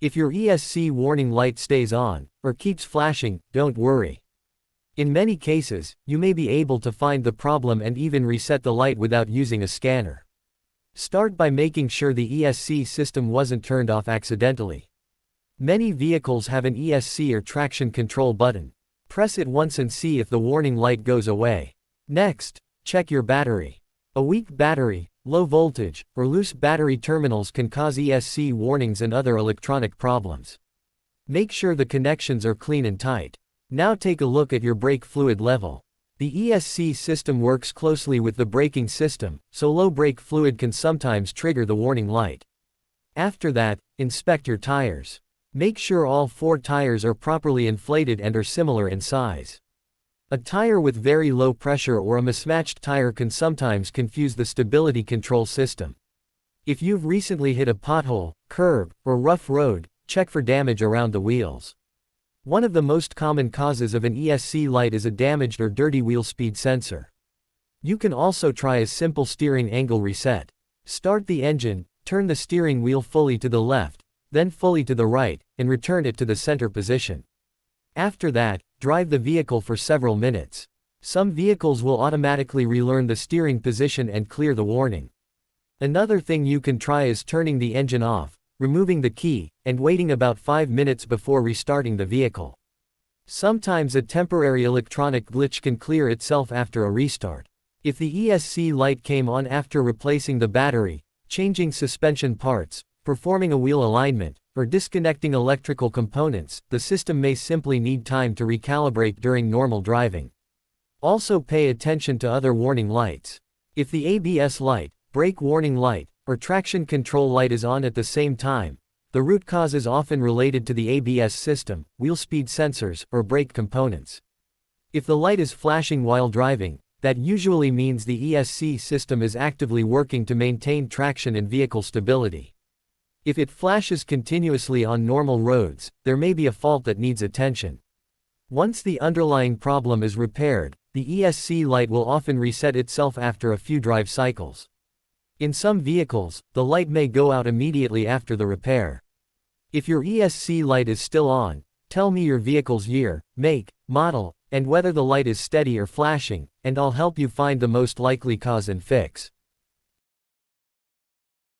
If your ESC warning light stays on, or keeps flashing, don't worry. In many cases, you may be able to find the problem and even reset the light without using a scanner. Start by making sure the ESC system wasn't turned off accidentally. Many vehicles have an ESC or traction control button. Press it once and see if the warning light goes away. Next, check your battery. A weak battery, low voltage, or loose battery terminals can cause ESC warnings and other electronic problems. Make sure the connections are clean and tight. Now take a look at your brake fluid level. The ESC system works closely with the braking system, so low brake fluid can sometimes trigger the warning light. After that, inspect your tires. Make sure all 4 tires are properly inflated and are similar in size. A tire with very low pressure or a mismatched tire can sometimes confuse the stability control system. If you've recently hit a pothole, curb, or rough road, check for damage around the wheels. One of the most common causes of an ESC light is a damaged or dirty wheel speed sensor. You can also try a simple steering angle reset. Start the engine, turn the steering wheel fully to the left, then fully to the right, and return it to the center position. After that, drive the vehicle for several minutes. Some vehicles will automatically relearn the steering position and clear the warning. Another thing you can try is turning the engine off, removing the key, and waiting about 5 minutes before restarting the vehicle. Sometimes a temporary electronic glitch can clear itself after a restart. If the ESC light came on after replacing the battery, changing suspension parts, performing a wheel alignment, or disconnecting electrical components, the system may simply need time to recalibrate during normal driving. Also pay attention to other warning lights. If the ABS light, brake warning light, or traction control light is on at the same time, the root cause is often related to the ABS system, wheel speed sensors, or brake components. If the light is flashing while driving, that usually means the ESC system is actively working to maintain traction and vehicle stability. If it flashes continuously on normal roads, there may be a fault that needs attention. Once the underlying problem is repaired, the ESC light will often reset itself after a few drive cycles. In some vehicles, the light may go out immediately after the repair. If your ESC light is still on, tell me your vehicle's year, make, model, and whether the light is steady or flashing, and I'll help you find the most likely cause and fix.